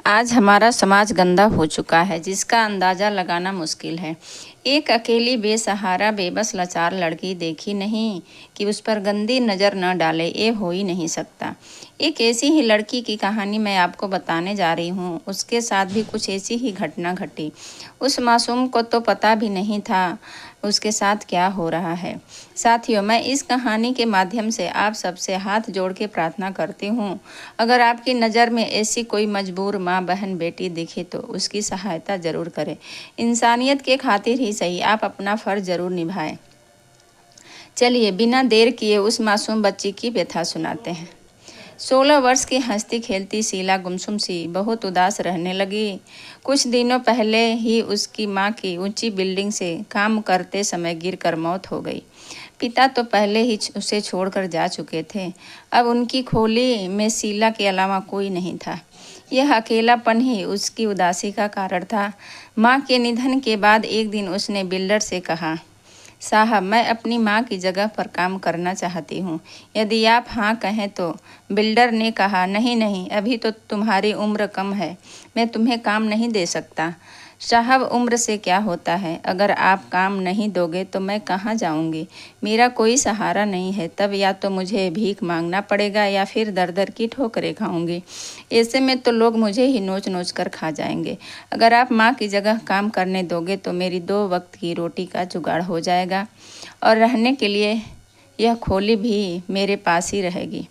आज हमारा समाज गंदा हो चुका है, जिसका अंदाज़ा लगाना मुश्किल है। एक अकेली बेसहारा बेबस लाचार लड़की देखी नहीं कि उस पर गंदी नज़र न डाले, ये हो ही नहीं सकता। एक ऐसी ही लड़की की कहानी मैं आपको बताने जा रही हूँ। उसके साथ भी कुछ ऐसी ही घटना घटी। उस मासूम को तो पता भी नहीं था उसके साथ क्या हो रहा है। साथियों, मैं इस कहानी के माध्यम से आप सबसे हाथ जोड़ के प्रार्थना करती हूँ, अगर आपकी नज़र में ऐसी कोई मजबूर माँ, बहन, बेटी दिखे तो उसकी सहायता ज़रूर करें। इंसानियत के खातिर ही सही, आप अपना फ़र्ज़ ज़रूर निभाएं। चलिए बिना देर किए उस मासूम बच्ची की व्यथा सुनाते हैं। 16 वर्ष की हंसती खेलती शीला गुमसुम सी बहुत उदास रहने लगी। कुछ दिनों पहले ही उसकी माँ की ऊंची बिल्डिंग से काम करते समय गिरकर मौत हो गई। पिता तो पहले ही उसे छोड़कर जा चुके थे। अब उनकी खोली में शीला के अलावा कोई नहीं था। यह अकेलापन ही उसकी उदासी का कारण था। माँ के निधन के बाद एक दिन उसने बिल्डर से कहा, साहब, मैं अपनी माँ की जगह पर काम करना चाहती हूँ, यदि आप हाँ कहें तो। बिल्डर ने कहा, नहीं नहीं, अभी तो तुम्हारी उम्र कम है, मैं तुम्हें काम नहीं दे सकता। साहब, उम्र से क्या होता है, अगर आप काम नहीं दोगे तो मैं कहाँ जाऊँगी। मेरा कोई सहारा नहीं है, तब या तो मुझे भीख मांगना पड़ेगा या फिर दर दर की ठोकरें खाऊंगी। ऐसे में तो लोग मुझे ही नोच नोच कर खा जाएंगे। अगर आप माँ की जगह काम करने दोगे तो मेरी 2 वक्त की रोटी का जुगाड़ हो जाएगा और रहने के लिए यह खोली भी मेरे पास ही रहेगी।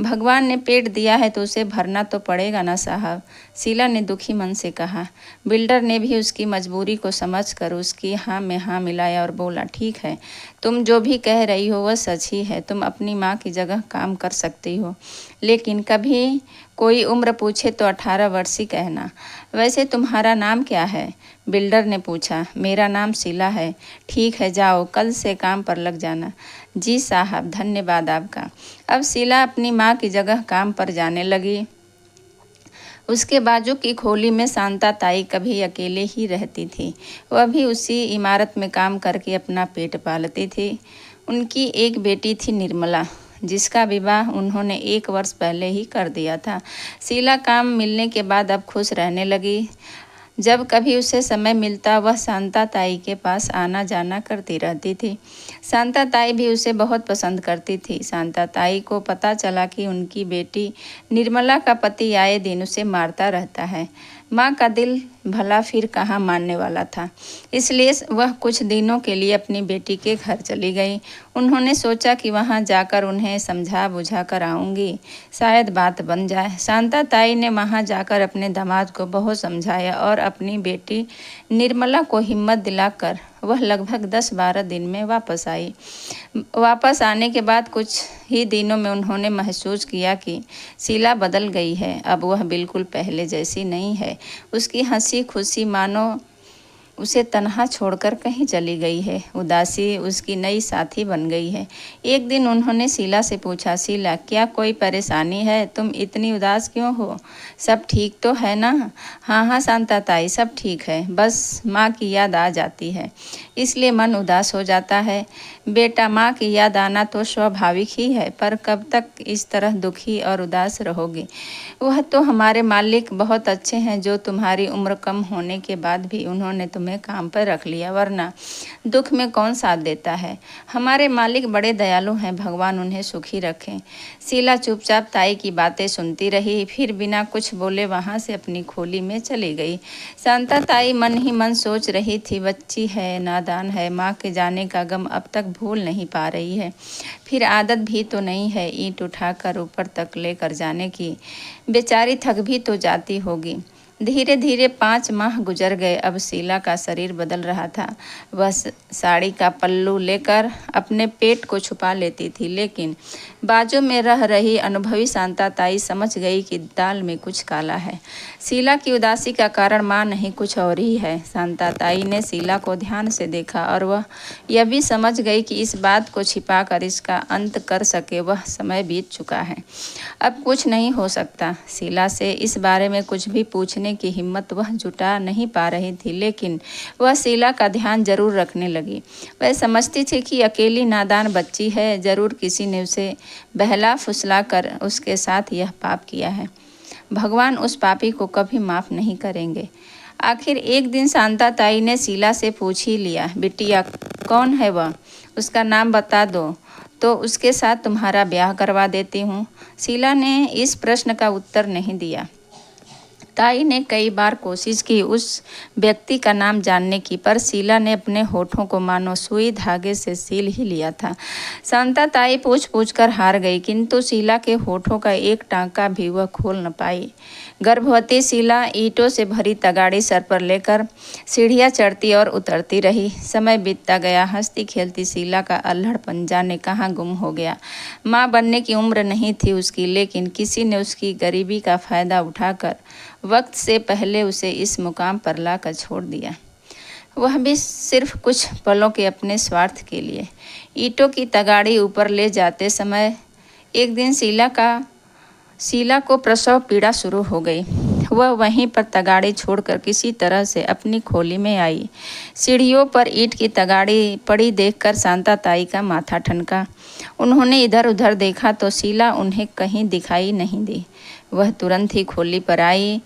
भगवान ने पेट दिया है तो उसे भरना तो पड़ेगा ना साहब, शीला ने दुखी मन से कहा। बिल्डर ने भी उसकी मजबूरी को समझकर उसकी हाँ में हाँ मिलाया और बोला, ठीक है, तुम जो भी कह रही हो वह सच ही है। तुम अपनी माँ की जगह काम कर सकती हो, लेकिन कभी कोई उम्र पूछे तो 18 वर्ष ही कहना। वैसे तुम्हारा नाम क्या है? बिल्डर ने पूछा। मेरा नाम शीला है। ठीक है, जाओ, कल से काम पर लग जाना। जी साहब, धन्यवाद आपका। अब शीला अपनी माँ की जगह काम पर जाने लगी। उसके बाजू की खोली में शांता ताई कभी अकेले ही रहती थी। वह भी उसी इमारत में काम करके अपना पेट पालती थी। उनकी एक बेटी थी निर्मला, जिसका विवाह उन्होंने 1 वर्ष पहले ही कर दिया था। शीला काम मिलने के बाद अब खुश रहने लगी। जब कभी उसे समय मिलता वह शांता ताई के पास आना जाना करती रहती थी। शांता ताई भी उसे बहुत पसंद करती थी। शांता ताई को पता चला कि उनकी बेटी निर्मला का पति आए दिन उसे मारता रहता है। माँ का दिल भला फिर कहाँ मानने वाला था, इसलिए वह कुछ दिनों के लिए अपनी बेटी के घर चली गई। उन्होंने सोचा कि वहाँ जाकर उन्हें समझा बुझा कर आऊँगी, शायद बात बन जाए। शांता ताई ने वहाँ जाकर अपने दामाद को बहुत समझाया और अपनी बेटी निर्मला को हिम्मत दिलाकर वह लगभग 10-12 दिन में वापस आई। वापस आने के बाद कुछ ही दिनों में उन्होंने महसूस किया कि शीला बदल गई है। अब वह बिल्कुल पहले जैसी नहीं है। उसकी हंसी खुशी मानो उसे तन्हा छोड़कर कहीं चली गई है। उदासी उसकी नई साथी बन गई है। एक दिन उन्होंने शीला से पूछा, शीला, क्या कोई परेशानी है? तुम इतनी उदास क्यों हो? सब ठीक तो है ना? हाँ हाँ शांता ताई, सब ठीक है, बस माँ की याद आ जाती है, इसलिए मन उदास हो जाता है। बेटा, माँ की याद आना तो स्वाभाविक ही है, पर कब तक इस तरह दुखी और उदास रहोगी? वह तो हमारे मालिक बहुत अच्छे हैं, जो तुम्हारी उम्र कम होने के बाद भी उन्होंने तुम्हें काम पर रख लिया, वरना दुख में कौन साथ देता है। हमारे मालिक बड़े दयालु हैं, भगवान उन्हें सुखी रखें। शीला चुपचाप ताई की बातें सुनती रही, फिर बिना कुछ बोले वहाँ से अपनी खोली में चली गई। शांता ताई मन ही मन सोच रही थी, बच्ची है, नादान है, माँ के जाने का गम अब तक भूल नहीं पा रही है। फिर आदत भी तो नहीं है ईंट उठाकर ऊपर तक लेकर जाने की। बेचारी थक भी तो जाती होगी। धीरे धीरे 5 माह गुजर गए। अब शीला का शरीर बदल रहा था। वह साड़ी का पल्लू लेकर अपने पेट को छुपा लेती थी, लेकिन बाजू में रह रही अनुभवी शांता ताई समझ गई कि दाल में कुछ काला है। शीला की उदासी का कारण माँ नहीं, कुछ और ही है। शांता ताई ने शीला को ध्यान से देखा और वह यह भी समझ गई कि इस बात को छिपाकर इसका अंत कर सके वह समय बीत चुका है। अब कुछ नहीं हो सकता। शीला से इस बारे में कुछ भी पूछने की हिम्मत वह जुटा नहीं पा रही थी, लेकिन वह शीला का ध्यान जरूर रखने लगी। वह समझती थी कि अकेली नादान बच्ची है, जरूर किसी ने उसे बहला फुसला कर उसके साथ यह पाप किया है। भगवान उस पापी को कभी माफ़ नहीं करेंगे। आखिर एक दिन शांता ताई ने शीला से पूछ ही लिया, बिटिया कौन है वह, उसका नाम बता दो तो उसके साथ तुम्हारा ब्याह करवा देती हूँ। शीला ने इस प्रश्न का उत्तर नहीं दिया। ताई ने कई बार कोशिश की उस व्यक्ति का नाम जानने की, पर शीला ने अपने होठों को मानो सुई धागे से सील ही लिया था। शांता ताई पूछ पूछ कर हार गई, किंतु शीला के होठों का एक टांका भी वह खोल न पाई। गर्भवती शीला ईंटों से भरी तगाड़ी सर पर लेकर सीढ़ियाँ चढ़ती और उतरती रही। समय बीतता गया। हंसती खेलती शीला का अल्हड़पन जाने कहाँ गुम हो गया। माँ बनने की उम्र नहीं थी उसकी, लेकिन किसी ने उसकी गरीबी का फायदा उठाकर वक्त से पहले उसे इस मुकाम पर लाकर छोड़ दिया, वह भी सिर्फ कुछ पलों के अपने स्वार्थ के लिए। ईंटों की तगाड़ी ऊपर ले जाते समय एक दिन शीला को प्रसव पीड़ा शुरू हो गई। वह वहीं पर तगाड़ी छोड़कर किसी तरह से अपनी खोली में आई। सीढ़ियों पर ईंट की तगाड़ी पड़ी देखकर शांता ताई का माथा ठनका। उन्होंने इधर उधर देखा तो शीला उन्हें कहीं दिखाई नहीं दी। वह तुरंत ही खोली पर आई।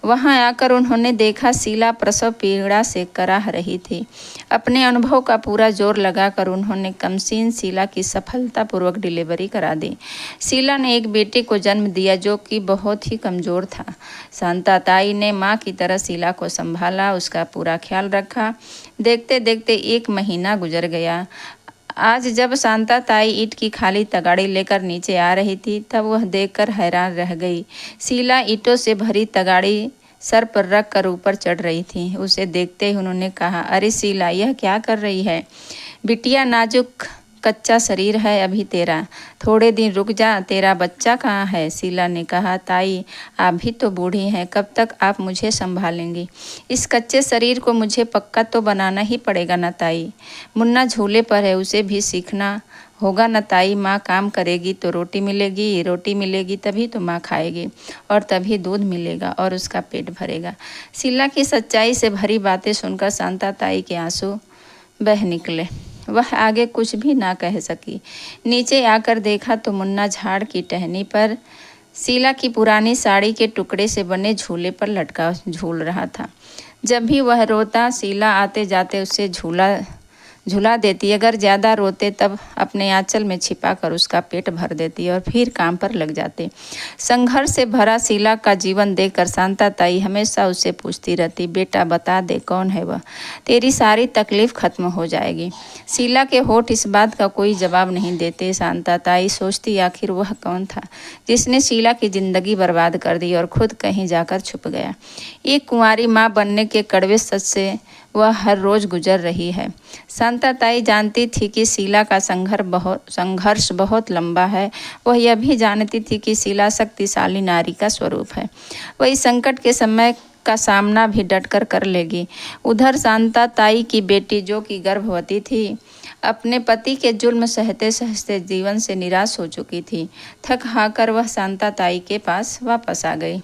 वहां आकर उन्होंने देखा शीला प्रसव पीड़ा से कराह रही थी। अपने अनुभव का पूरा जोर लगाकर उन्होंने कमसीन शीला की सफलतापूर्वक डिलीवरी करा दी। शीला ने एक बेटे को जन्म दिया जो कि बहुत ही कमज़ोर था। शांता ताई ने माँ की तरह शीला को संभाला, उसका पूरा ख्याल रखा। देखते देखते 1 महीना गुजर गया। आज जब शांता ताई ईंट की खाली तगाड़ी लेकर नीचे आ रही थी, तब वह देखकर हैरान रह गई। शीला ईंटों से भरी तगाड़ी सर पर रख कर ऊपर चढ़ रही थी। उसे देखते ही उन्होंने कहा, अरे शीला, यह क्या कर रही है? बिटिया, नाजुक कच्चा शरीर है अभी तेरा, थोड़े दिन रुक जा, तेरा बच्चा कहाँ है? शीला ने कहा, ताई आप भी तो बूढ़ी हैं, कब तक आप मुझे संभालेंगी? इस कच्चे शरीर को मुझे पक्का तो बनाना ही पड़ेगा ना ताई। मुन्ना झूले पर है, उसे भी सीखना होगा ना ताई। माँ काम करेगी तो रोटी मिलेगी, रोटी मिलेगी तभी तो माँ खाएगी, और तभी दूध मिलेगा और उसका पेट भरेगा। शीला की सच्चाई से भरी बातें सुनकर शांता ताई के आंसू बह निकले। वह आगे कुछ भी ना कह सकी। नीचे आकर देखा तो मुन्ना झाड़ की टहनी पर शीला की पुरानी साड़ी के टुकड़े से बने झूले पर लटका झूल रहा था। जब भी वह रोता, शीला आते जाते उसे झुला देती। अगर ज़्यादा रोते तब अपने आंचल में छिपा कर उसका पेट भर देती और फिर काम पर लग जाते। संघर्ष से भरा शीला का जीवन देखकर शांता ताई हमेशा उससे पूछती रहती, बेटा बता दे कौन है वह, तेरी सारी तकलीफ खत्म हो जाएगी। शीला के होठ इस बात का कोई जवाब नहीं देते। शांता ताई सोचती, आखिर वह कौन था जिसने शीला की जिंदगी बर्बाद कर दी और खुद कहीं जाकर छुप गया। एक कुंवारी माँ बनने के कड़वे सच से वह हर रोज गुजर रही है। शांता ताई जानती थी कि शीला का संघर्ष बहुत लंबा है। वह यह भी जानती थी कि शीला शक्तिशाली नारी का स्वरूप है। वह इस संकट के समय का सामना भी डटकर कर लेगी। उधर शांता ताई की बेटी जो कि गर्भवती थी, अपने पति के जुल्म सहते सहते जीवन से निराश हो चुकी थी। थक हाकर वह शांता ताई के पास वापस आ गई।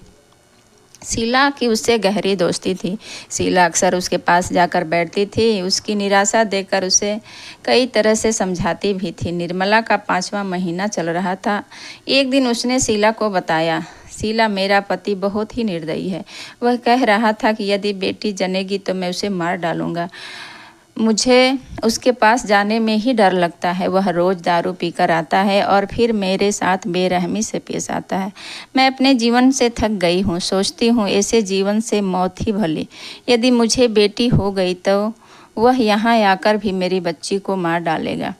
शीला की उससे गहरी दोस्ती थी। शीला अक्सर उसके पास जाकर बैठती थी। उसकी निराशा देखकर उसे कई तरह से समझाती भी थी। निर्मला का 5वां महीना चल रहा था। एक दिन उसने शीला को बताया, शीला, मेरा पति बहुत ही निर्दयी है। वह कह रहा था कि यदि बेटी जनेगी तो मैं उसे मार डालूंगा। मुझे उसके पास जाने में ही डर लगता है। वह रोज़ दारू पीकर आता है और फिर मेरे साथ बेरहमी से पेश आता है। मैं अपने जीवन से थक गई हूँ। सोचती हूँ ऐसे जीवन से मौत ही भली। यदि मुझे बेटी हो गई तो वह यहाँ आकर भी मेरी बच्ची को मार डालेगा।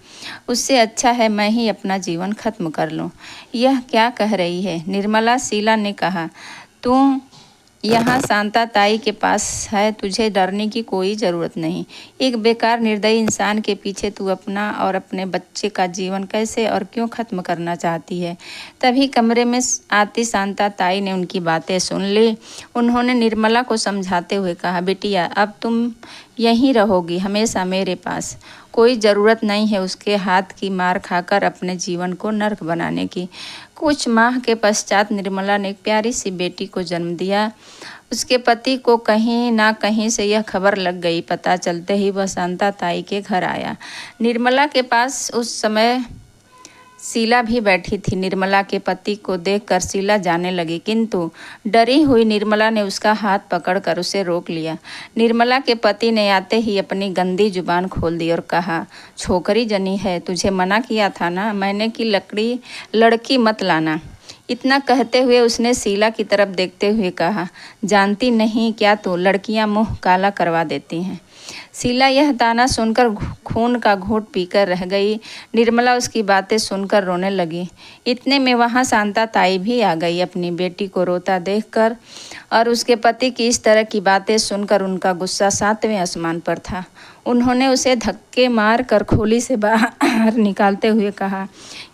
उससे अच्छा है मैं ही अपना जीवन खत्म कर लूँ। यह क्या कह रही है निर्मला? शीला ने कहा, तू यहाँ शांता ताई के पास है, तुझे डरने की कोई ज़रूरत नहीं। एक बेकार निर्दयी इंसान के पीछे तू अपना और अपने बच्चे का जीवन कैसे और क्यों खत्म करना चाहती है? तभी कमरे में आती शांता ताई ने उनकी बातें सुन ली। उन्होंने निर्मला को समझाते हुए कहा, बेटिया अब तुम यहीं रहोगी हमेशा मेरे पास। कोई ज़रूरत नहीं है उसके हाथ की मार खाकर अपने जीवन को नर्क बनाने की। कुछ माह के पश्चात निर्मला ने एक प्यारी सी बेटी को जन्म दिया। उसके पति को कहीं ना कहीं से यह खबर लग गई। पता चलते ही वह शांता ताई के घर आया। निर्मला के पास उस समय शीला भी बैठी थी। निर्मला के पति को देखकर शीला जाने लगी, किंतु डरी हुई निर्मला ने उसका हाथ पकड़कर उसे रोक लिया। निर्मला के पति ने आते ही अपनी गंदी जुबान खोल दी और कहा, छोकरी जनी है, तुझे मना किया था ना मैंने कि लड़की मत लाना। इतना कहते हुए उसने शीला की तरफ देखते हुए कहा, जानती नहीं क्या तू, लड़कियां मुंह काला करवा देती हैं। शीला यह ताना सुनकर खून का घूंट पीकर रह गई। निर्मला उसकी बातें सुनकर रोने लगी। इतने में वहाँ शांता ताई भी आ गई। अपनी बेटी को रोता देखकर और उसके पति की इस तरह की बातें सुनकर उनका गुस्सा 7वें आसमान पर था। उन्होंने उसे धक्के मार कर खोली से बाहर निकालते हुए कहा,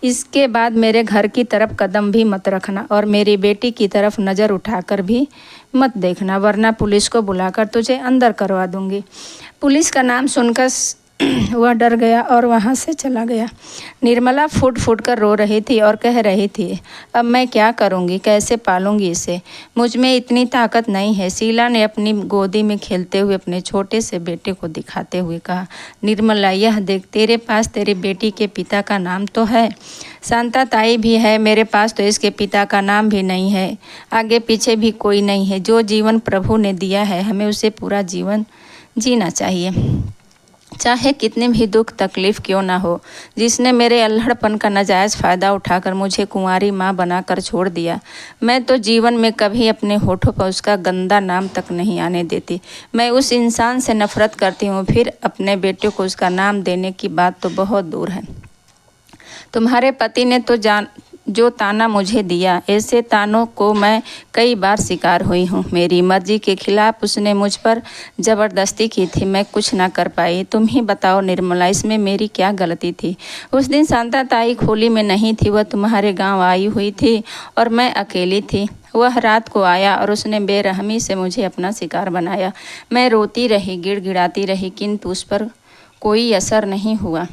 इसके बाद मेरे घर की तरफ कदम भी मत रखना और मेरी बेटी की तरफ नज़र उठाकर भी मत देखना, वरना पुलिस को बुलाकर तुझे अंदर करवा दूंगी। पुलिस का नाम सुनकर वह डर गया और वहाँ से चला गया। निर्मला फूट फूट कर रो रही थी और कह रही थी, अब मैं क्या करूँगी, कैसे पालूंगी इसे, मुझ में इतनी ताकत नहीं है। शीला ने अपनी गोदी में खेलते हुए अपने छोटे से बेटे को दिखाते हुए कहा, निर्मला यह देख, तेरे पास तेरी बेटी के पिता का नाम तो है, शांता ताई भी है, मेरे पास तो इसके पिता का नाम भी नहीं है, आगे पीछे भी कोई नहीं है। जो जीवन प्रभु ने दिया है हमें उसे पूरा जीवन जीना चाहिए, चाहे कितने भी दुख तकलीफ क्यों ना हो। जिसने मेरे अल्हड़पन का नाजायज़ फ़ायदा उठाकर मुझे कुंवारी माँ बनाकर छोड़ दिया, मैं तो जीवन में कभी अपने होठों पर उसका गंदा नाम तक नहीं आने देती। मैं उस इंसान से नफ़रत करती हूँ, फिर अपने बेटे को उसका नाम देने की बात तो बहुत दूर है। तुम्हारे पति ने तो जो ताना मुझे दिया, ऐसे तानों को मैं कई बार शिकार हुई हूँ। मेरी मर्जी के खिलाफ उसने मुझ पर ज़बरदस्ती की थी, मैं कुछ ना कर पाई। तुम ही बताओ निर्मला, इसमें मेरी क्या गलती थी। उस दिन शांता ताई खोली में नहीं थी, वह तुम्हारे गांव आई हुई थी और मैं अकेली थी। वह रात को आया और उसने बेरहमी से मुझे अपना शिकार बनाया। मैं रोती रही, गिड़गिड़ाती रही, किंतु उस पर कोई असर नहीं हुआ।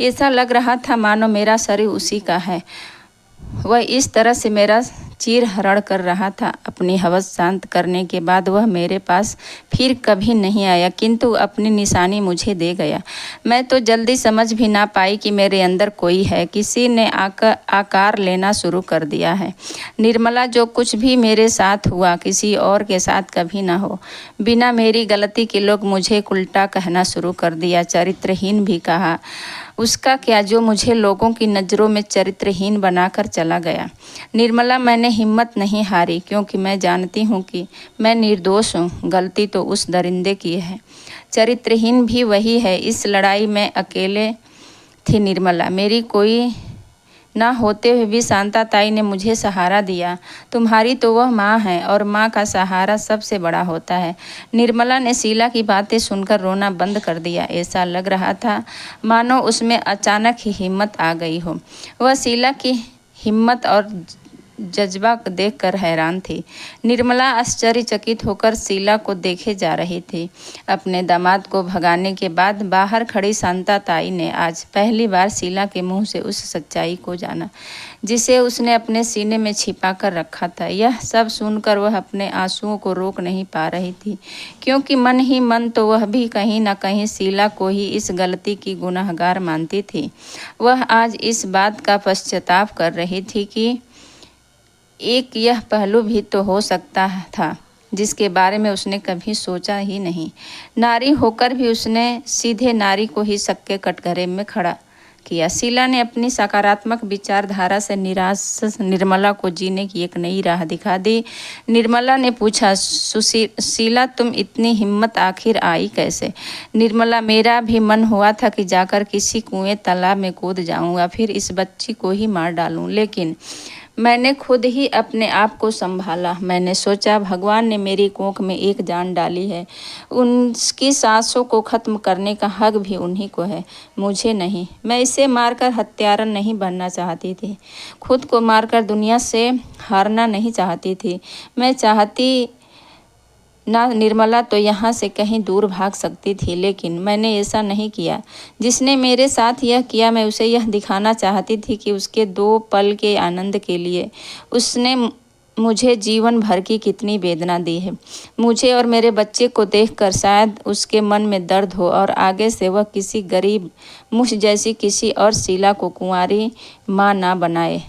ऐसा लग रहा था मानो मेरा शरीर उसी का है। वह इस तरह से मेरा चीर हरण कर रहा था। अपनी हवस शांत करने के बाद वह मेरे पास फिर कभी नहीं आया, किंतु अपनी निशानी मुझे दे गया। मैं तो जल्दी समझ भी ना पाई कि मेरे अंदर कोई है। किसी ने आकार लेना शुरू कर दिया है। निर्मला, जो कुछ भी मेरे साथ हुआ किसी और के साथ कभी ना हो। बिना मेरी गलती के लोग मुझे उल्टा कहना शुरू कर दिया, चरित्रहीन भी कहा। उसका क्या जो मुझे लोगों की नज़रों में चरित्रहीन बनाकर चला गया। निर्मला, मैंने हिम्मत नहीं हारी, क्योंकि मैं जानती हूँ कि मैं निर्दोष हूँ। गलती तो उस दरिंदे की है, चरित्रहीन भी वही है। इस लड़ाई में अकेले थी निर्मला, मेरी कोई ना होते हुए भी शांता ताई ने मुझे सहारा दिया। तुम्हारी तो वह माँ है और माँ का सहारा सबसे बड़ा होता है। निर्मला ने शीला की बातें सुनकर रोना बंद कर दिया। ऐसा लग रहा था मानो उसमें अचानक ही हिम्मत आ गई हो। वह शीला की हिम्मत और जज्बा देखकर हैरान थी। निर्मला आश्चर्यचकित होकर शीला को देखे जा रही थी। अपने दामाद को भगाने के बाद बाहर खड़ी शांता ताई ने आज पहली बार शीला के मुंह से उस सच्चाई को जाना जिसे उसने अपने सीने में छिपा कर रखा था। यह सब सुनकर वह अपने आंसुओं को रोक नहीं पा रही थी, क्योंकि मन ही मन तो वह भी कहीं ना कहीं शीला को ही इस गलती की गुनहगार मानती थी। वह आज इस बात का पश्चाताप कर रही थी कि एक यह पहलू भी तो हो सकता था जिसके बारे में उसने कभी सोचा ही नहीं। नारी होकर भी उसने सीधे नारी को ही शक के कटघरे में खड़ा किया। शीला ने अपनी सकारात्मक विचारधारा से निराश निर्मला को जीने की एक नई राह दिखा दी। निर्मला ने पूछा, शीला, तुम इतनी हिम्मत आखिर आई कैसे? निर्मला, मेरा भी मन हुआ था कि जाकर किसी कुएं तालाब में कूद जाऊंगा, फिर इस बच्ची को ही मार डालूं, लेकिन मैंने खुद ही अपने आप को संभाला। मैंने सोचा भगवान ने मेरी कोख में एक जान डाली है, उनकी सांसों को ख़त्म करने का हक भी उन्हीं को है, मुझे नहीं। मैं इसे मारकर हत्यारा नहीं बनना चाहती थी, खुद को मारकर दुनिया से हारना नहीं चाहती थी। मैं चाहती ना निर्मला तो यहाँ से कहीं दूर भाग सकती थी, लेकिन मैंने ऐसा नहीं किया। जिसने मेरे साथ यह किया, मैं उसे यह दिखाना चाहती थी कि उसके 2 पल के आनंद के लिए उसने मुझे जीवन भर की कितनी वेदना दी है। मुझे और मेरे बच्चे को देखकर शायद उसके मन में दर्द हो और आगे से वह किसी गरीब मुझ जैसी किसी और शीला को कुंवारी माँ ना बनाए।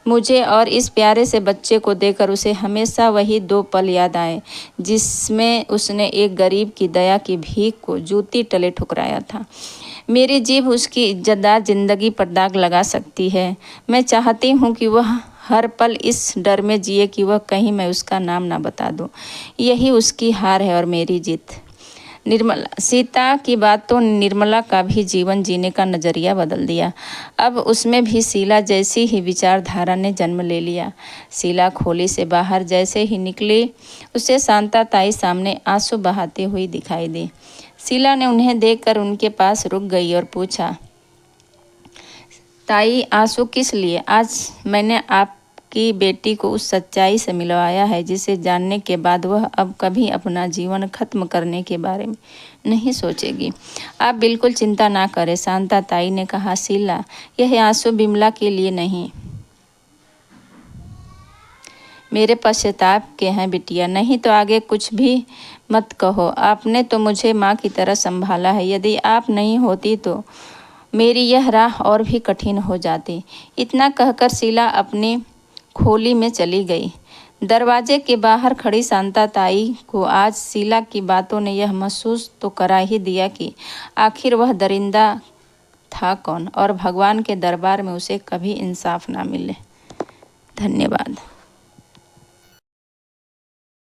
मुझे और इस प्यारे से बच्चे को देखकर उसे हमेशा वही 2 पल याद आए जिसमें उसने एक गरीब की दया की भीख को जूती तले ठुकराया था। मेरी जीभ उसकी इज्जतदार जिंदगी पर दाग लगा सकती है। मैं चाहती हूँ कि वह हर पल इस डर में जिए कि वह कहीं मैं उसका नाम ना बता दूँ। यही उसकी हार है और मेरी जीत। निर्मला सीता की बातों ने निर्मला का भी जीवन जीने का नज़रिया बदल दिया। अब उसमें भी शीला जैसी ही विचारधारा ने जन्म ले लिया। शीला खोली से बाहर जैसे ही निकली उसे शांता ताई सामने आंसू बहाती हुई दिखाई दी। शीला ने उन्हें देखकर उनके पास रुक गई और पूछा, ताई आंसू किस लिए? आज मैंने आपकी बेटी को उस सच्चाई से मिलवाया है जिसे जानने के बाद वह अब कभी अपना जीवन खत्म करने के बारे में नहीं सोचेगी। आप बिल्कुल चिंता ना करें, शांता ताई ने कहा। शीला, यह आंसू बिमला के लिए नहीं, मेरे पश्चाताप के हैं बिटिया। नहीं तो आगे कुछ भी मत कहो। आपने तो मुझे माँ की तरह संभाला है। यदि आप नहीं होती तो मेरी यह राह और भी कठिन हो जाती। इतना कहकर शीला अपनी खोली में चली गई। दरवाजे के बाहर खड़ी शांता ताई को आज शीला की बातों ने यह महसूस तो करा ही दिया कि आखिर वह दरिंदा था कौन और भगवान के दरबार में उसे कभी इंसाफ ना मिले। धन्यवाद।